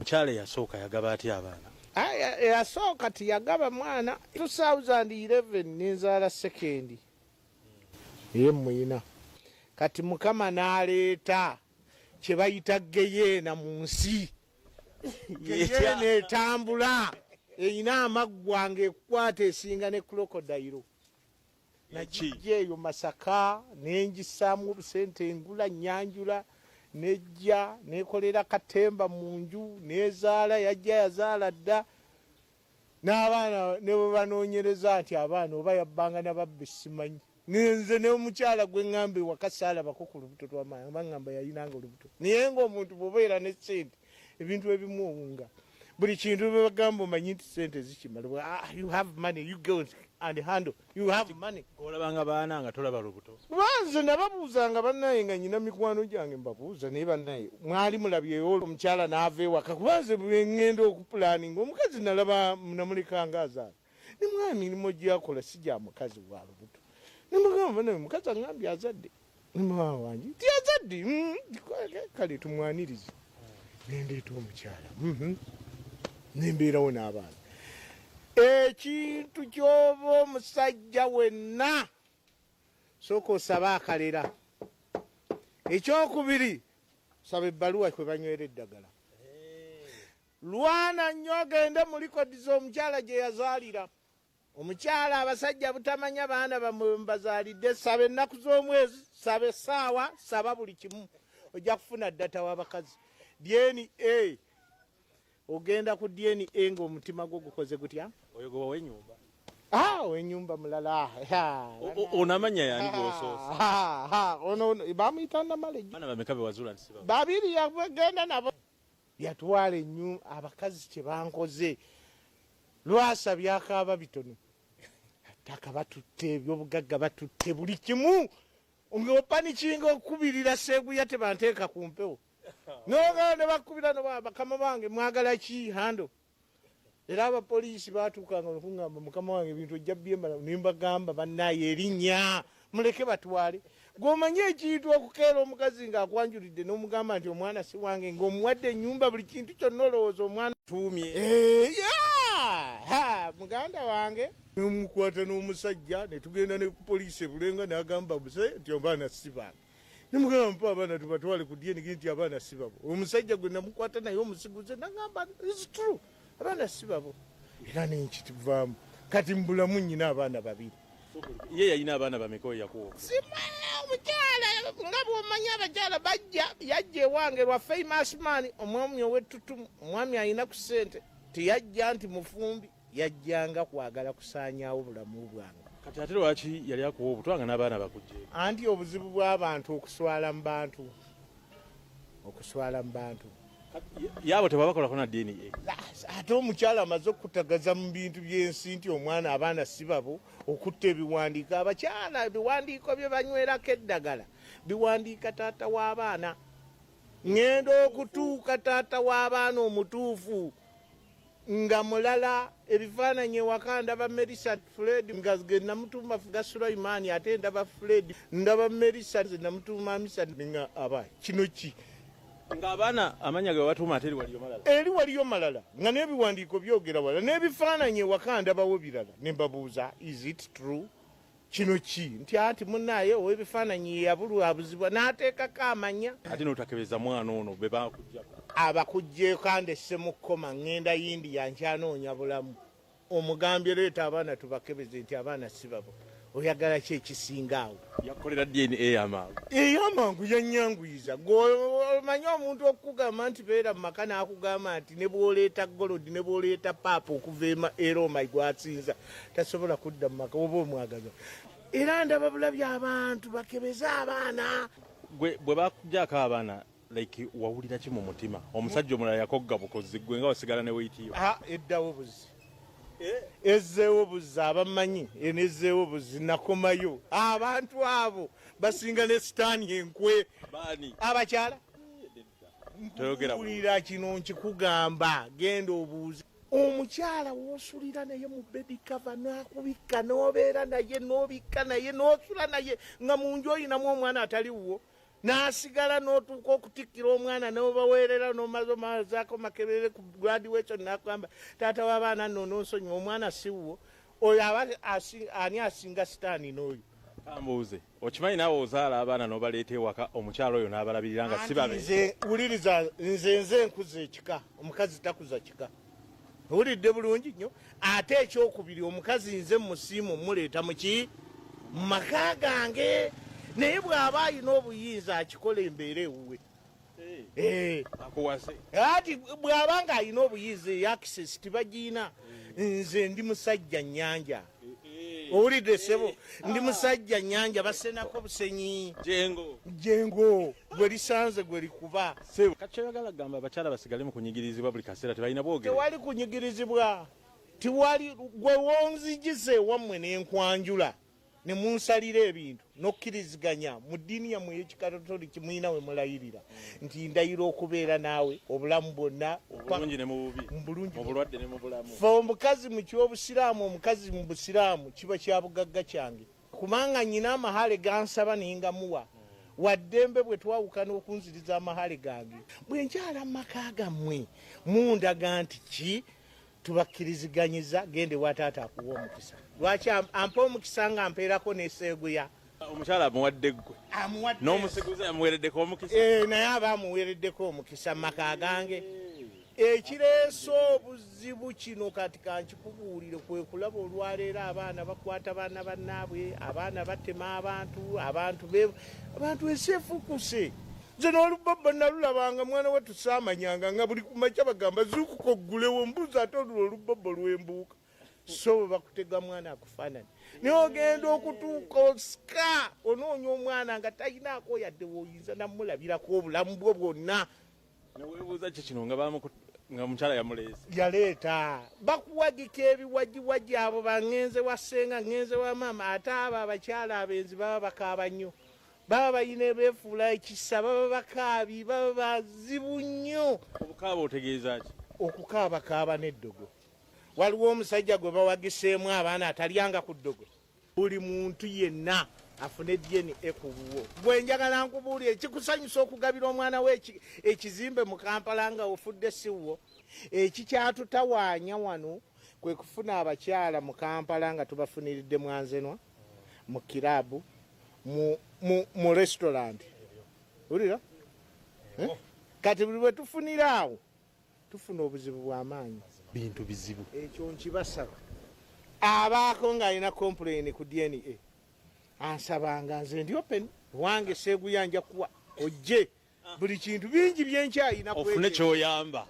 mukyala yasooka yagaba atya abaana? Yasooka tiyagaba mwana 2011 nenzaala sekendi muyina kati mukama n'aleeta kye bayita geyeena mu nsi. Geyeena etambula erina amaggwa ng'ekwata esinga ne krokodayiro. Najja eyo Masaka nengisaamu obusente engula nyanjula nejja nekolera katemba mu nju nezaala yajja yazaala dda n'abaana ne bwe banoonyereza nti abaana oba yabbanga nababbe simanyi. Nze ne omukyala gwe ŋŋamba ewaka saalabako ku lubuto lw'amaanyi baŋŋamba yayinanga olubuto naye ng'omuntu bw'obeera ne ssente ebintu ebimu owunga buli kintu bwe bagamba omanyi nti ssente zikimala. You have money, you go and handle, you have money. Olabanga baana nga tolaba lubuto? Banze nababuuzanga bannaye nga nyina mikwano gyange mbabuuza naye bannaye mwali mulabyeyo omukyala n'ava ewaka kubanze bwe ŋŋenda okupulaaninga omukazi nalaba namulekanga azaala ne mwami mirimo gyakola si gya mukazi wa lubuto. Nimugamba naye mukazi aŋŋambye azadde ne mama wange nti azadde kale tumwanirize nendeeta omukyala nembeerawo n'abaana. Ekintu ky'oba omusajja wenna sooka osaba akalera. Ekyokubiri saba ebbaluwa kwe banywera eddagala. Lwana nnyo ogende mu likodi z'omukyala gye yazaalira. Omukyala abasajja butamanya baana bamwe mbazaalidde. Saba ennaku z'omwezi, saba essaawa, saba buli kimu ojja kufuna ddata w'abakazi. DNA ogenda ku DNA ng'omutima gwo gukoze gutya? Oyogoba w'ennyumba? W'ennyumba mulala. Onamanya yani gw'osoosa? Ono bamuyita Namale. Baana bameka be wazuula nti si babo? Babiri yagenda nabo. Yatwala ennyumba abakazi kye bankoze. Lwasa byakaaba bitono. Attaka batutte, ebyobugagga batutte, buli kimu. Ng'opanikinga okubirira Seeguya tebanteeka ku mpewo. N'ogenda bakubira no bakama bange mwagala ki hando. Era abapoliisi baatuukanga okungamba mukama wange ebintu ojja byemala nimbagamba bannaye erinnya muleke batwale. Gw'omanyi ekintu okukeera omukazi ng'akwanjulidde n'omugamba nti omwana si wange ng'omuwadde ennyumba buli kintu kyonna olowooza omwana tuumye. Muganda wange n'omukwata n'omusajja ne tugenda ne poliisi ebulenga n'agamba buse nti abaana si bange. Nimugamba mpa abaana tubatwale ku DNA nti abaana si babo. Omusajja gwe namukwata naye omusiguze n'agamba it's true abaana si babo. Era n'enkituvaamu kati mbulamu nnyina abaana babiri. Ye yalina abaana bameka oyo yakuwa? Simanyi omukyala nga bw'omanyi abakyala yajja ewange lwa famous man omwami ow'ettutumu omwami alina ku ssente teyajja nti mufumbi yajjanga kwagala kusaanyaawo bulamu bwange. Kati ate lwaki yali akuwa obutwanga n'abaana bakujje? Anti obuzibu bw'abantu okuswala mu bantu. Yaabo tebabakolako na DNA? Ate omukyala amaze okutagaza mu bintu by'ensi nti omwana abaana si babo okutta ebiwandiiko. Abakyala ebiwandiiko bye banywerako eddagala biwandiika taata w'abaana. Ngenda okutuuka taata w'abaana omutuufu nga mulala ebifaananyi ewaka ndaba Melissa Fred nga namutuma Fuga Sulaiman ate ndaba Fred ndaba Melissa namutuma Misa nga aba kino ki nga abaana amanya ge batuuma ate eri waliyo malala nga n'ebiwandiiko byogera wala n'ebifaananyi ewaka ndabawo birala ne mbabuuza is it true kino ki nti ati munaaye ow'ebifaananyi yabulwabuzibwa n'ateekako amanya. Ate n'otakebeza mwana ono be bakujjako? Abakujjeeko andesse mu kkoma ŋŋenda India nkyanoonya bulamu omugambye leeta abaana tubakebeze nti abaana si babo. Oyagala ki ekisinga awo? Yakolera DNA ey'amangu? Ey'amangu yannyanguyiza. Omanyi omuntu okukugamba nti beera mu maka n'akugamba nti ne bw'oleeta golodi ne bw'oleeta paapa okuva era omayi gw'asinza tasobola kudda mu maka oba omwagaza. Era ndaba bulabi abantu bakebeze abaana. Bwe bakujjako abaana like wawulira ki mu mutima? Omusajja omulala yakogga bukozi gwe nga wasigala ne weeyitiibwa? Eddawo buzi. Ezzeewo buzi abamanyi enezzeewo buzi nakomayo. Abantu abo basinga ne sitaani enkwe. Baani? Abakyala. Toyogera kino nkikugamba genda obuuzi. Omukyala w'osulira naye mu bedi cover n'akubikka n'obeera naye n'obikka naye n'osula naye nga mu nju oyinamu omwana ataliwo n'asigala n'otuuka okutikkira omwana n'obaweerera n'omazaako makerere ku graduation n'akugamba taata w'abaana nno n'onsonyiwa omwana siwo oyo aba ani asinga sitaani n'oyo. Kambuuze okimanyi naawe ozaala abaana n'obaleeta ewaka omukyala oyo n'abalabirira nga si babe. Wuliriza nze nkuza ekika omukazi takuza kika. Owulidde bulungi nnyo. Ate ekyokubiri omukazi nze musiimu muleeta muki mu maka gange naye bw'aba alina obuyinza akikola embeera ewuwe. Akuwase. Ati bw'aba nga alina obuyinza access tibagiina. Nze ndi musajja nnyanja. Owulidde ssebo ndi musajja nnyanja basenako busenyi. Jengo gwe lisanze gwe likuba. Ssebo kati kyoyagala kugamba abakyala basigale mu kunyigirizibwa buli kaseera tebalina bwogere. Tewali kunyigirizibwa. Tiwali gwe wonzigize wammwe n'enkwanjula ne munsalira ebintu n'okkiriziganya mu ddiini yammwe ey'ekikatoliki muyina we mulayirira nti ndayira okubeera naawe obulamu bwonna obulungi ne mu bubi mu bulwadde ne mu bulamu. Fe omukazi mu ky'obusiraamu omukazi mu busiraamu kiba kya bugagga kyange kubanga nnyina amahale gansaba ningamuwa waddembe bwe twawukana okunziriza amahale gange bwe nkyala mu maka gammwe mundaga nti ki tubakkirizganyiza gende wa taata akuwa omukisa. Lwaki ampa omukisa nga mpeerako n'eseeguya. Omukyala amuwadde ggwe n'omusiguze amuweereddeko omukisa. Naye aba amuweereddeko omukisa mu maka gange. Ekireese obuzibu kino kati kankikubuulire kwe kulaba olwaleero abaana bakwata baana bannaabwe abaana batema abantu eseefukuse. Nze n'olubabba nalulabanga mwana we tusaamanyanga nga buli kumakya bagamba zuukuka oggulewo mbuuza ate olulo olubabba lw'embuuka. So bakutega mwana akufaanani naye ogenda okutuuka osika onoonya omwana nga talinaako yadde woyinza namulabirako obulamu bwe bwonna. Neweebuuza ki kino nga mukyala yamuleese yaleeta bakuwagika ebiwagiwagi abo bangenze wa ssenga ngenze wa maama ate abo abakyala abenzi baba bakaaba nnyo baba bayina beefuula ekisa baba bakaabi baba bazibu nnyo. Obukaaba otegeeza ki? Okukaabakaaba n'eddogo. Waliwo omusajja gwe bawagiseemu abaana atalyanga ku ddogo. Buli muntu yenna afune DNA ku buwo. Bwe njagala nkubuulire kikusanyusa okugabira omwana we ekizimbe mu Kampala nga ofudde siwo. Ekikyatutawaanya wano kwe kufuna abakyala mu Kampala nga tubafuniridde mwanzenwa mu kiraabu mu restaurant. Ulira? Kati buli bwe tufunira awo tufuna obuzibu bw'amaanyi. Bintu bizibu. Ekyo nkibasaba. Abaako ng'alina complain ku DNA. Ansabanga nze ndi open wange seeguyanja kuwa ojje buli kintu bingi byenkyayina ofune kyoyamba.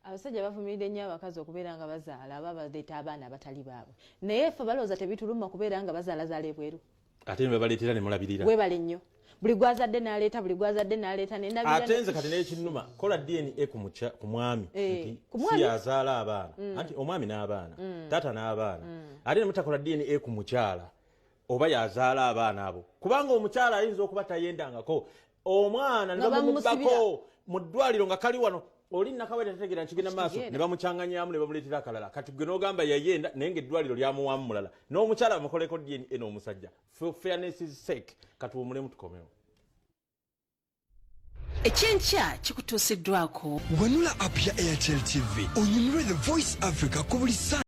Abasajja bavumiridde nnyo abakazi okubeera nga bazaala aba baleeta abaana abatali baabwe naye ffe balowooza tebituluma kubeera nga bazaalazaala ebweru. Ate ne bebaleetera ne mulabirira. Weebale nnyo. Buli gwazadde n'aleeta n'endabirira. Ate nze kati n'ekinnuma kola DNA ku mwami nti si yazaala abaana anti omwami n'abaana taata n'abaana ate ne mutakola DNA ku mukyala oba yazaala abaana abo kubanga omukyala ayinza okuba tayendangako omwana ne bamubbako mu ddwaliro nga kali wano oli nakaweta tategeera nkigenda maaso ne bamucyanganyamu ne bamuleetera akalala kati gwe n'ogamba yayenda naye ng'eddwaliro lyamuwaamu mulala n'omukyala bamukoleko DNA n'omusajja. For fairness is sake katuwumulemu tukomewo. Ekyenkya kikutuusiddwako wanula app ya Airtel TV onyumirwe The Voice Africa ku buli